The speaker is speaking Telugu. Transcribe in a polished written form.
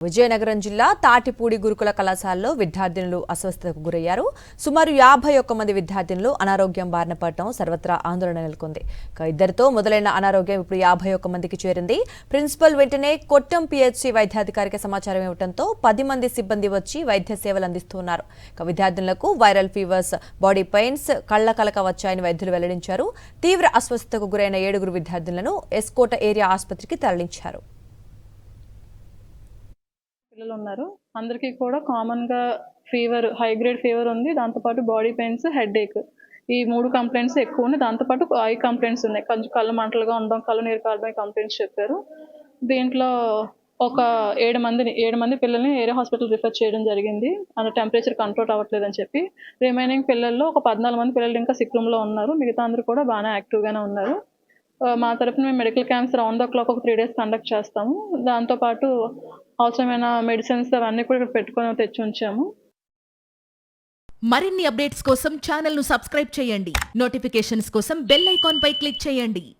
విజయనగరం జిల్లా తాటిపూడి గురుకుల కళాశాలలో విద్యార్థినులు అస్వస్థతకు గురయ్యారు. సుమారు 51 మంది విద్యార్థినులు అనారోగ్యం బారిన పడటం సర్వత్రా ఆందోళన నెలకొంది. ఇద్దరితో మొదలైన అనారోగ్యం ఇప్పుడు 51 మందికి చేరింది. ప్రిన్సిపల్ వెంటనే కొట్టం పిహెచ్సి వైద్యాధికారికి సమాచారం ఇవ్వడంతో 10 మంది సిబ్బంది వచ్చి వైద్య సేవలు అందిస్తున్నారు. విద్యార్థినులకు వైరల్ ఫీవర్స్, బాడీ పెయిన్స్, కళ్ల కలక వచ్చాయని వైద్యులు వెల్లడించారు. తీవ్ర అస్వస్థతకు గురైన 7 విద్యార్థులను ఎస్కోట ఏరియా ఆసుపత్రికి తరలించారు. పిల్లలు ఉన్నారు. అందరికీ కూడా కామన్గా ఫీవర్, హై గ్రేడ్ ఫీవర్ ఉంది. దాంతోపాటు బాడీ పెయిన్స్, హెడేక్, ఈ 3 కంప్లైంట్స్ ఎక్కువ ఉన్నాయి. దాంతోపాటు ఐ కంప్లైంట్స్ ఉన్నాయి. కొంచెం కళ్ళు మంటలుగా ఉండడం, కళ్ళు నీరు కారడం కంప్లైంట్స్ చెప్పారు. దీంట్లో ఒక 7 మంది పిల్లల్ని ఏరియా హాస్పిటల్ రిఫర్ చేయడం జరిగింది. అండ్ టెంపరేచర్ కంట్రోల్ అవ్వట్లేదని చెప్పి. రిమైనింగ్ పిల్లల్లో ఒక 14 మంది పిల్లలు ఇంకా సిక్ రూమ్లో ఉన్నారు. మిగతా అందరూ కూడా బాగానే యాక్టివ్గానే ఉన్నారు. మా తరఫున మేము medical camps round the clock ఒక 3 days కండక్ట్ చేస్తాము. దాంతోపాటు అవసరమైన మెడిసిన్స్ అవన్నీ కూడా ఇక్కడ పెట్టుకొని తెచ్చి ఉంచాము. మరిన్ని అప్డేట్స్ కోసం ఛానల్ ను సబ్స్క్రైబ్ చేయండి. నోటిఫికేషన్స్ కోసం బెల్ ఐకాన్ పై క్లిక్ చేయండి.